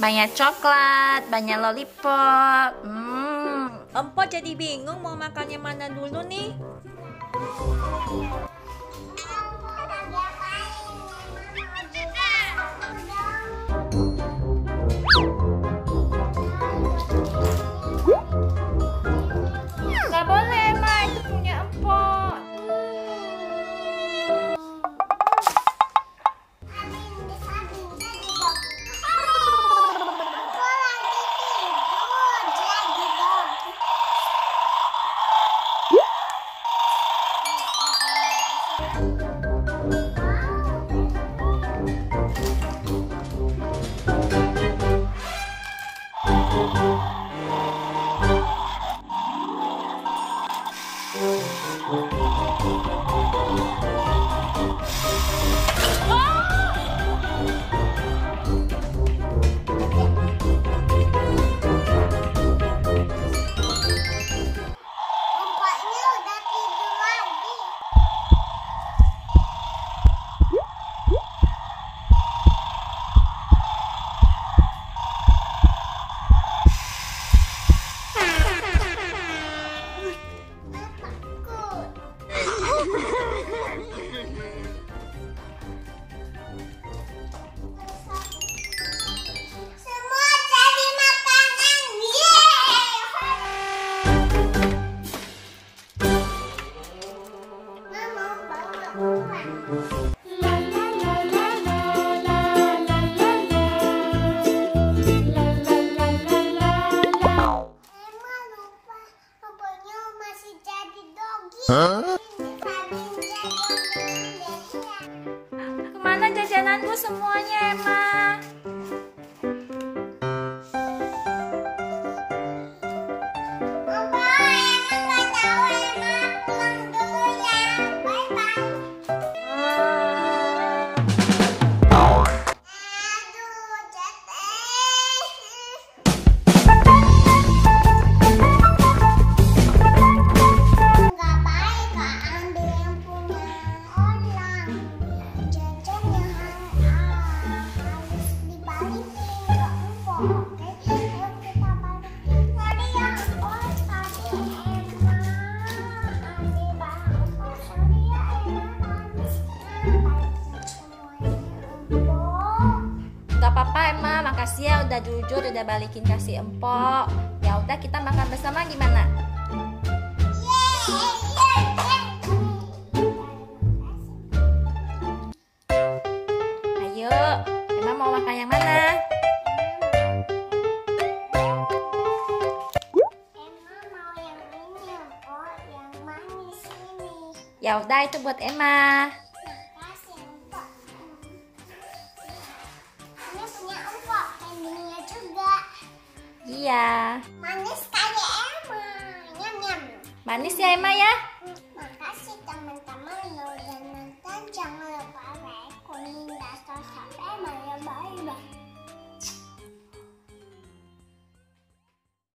Banyak coklat, banyak lollipop. Empok jadi bingung mau makannya mana dulu nih. Gak boleh, Ma, itu punya empok. Kemana jajananku semuanya, Emma? Gak apa-apa, Emma, makasih ya udah jujur, udah balikin kasih empok. Ya udah, kita makan bersama gimana? Ayo, Emma mau makan yang mana? Emma mau yang ini, Empok, yang manis ini. Ya udah, itu buat Emma. Makasih, Empok. Ini punya Empok, endingnya juga. Iya. Manis kayak Emma. Nyam nyam. Manis ya, Emma ya? Makasih teman-teman udah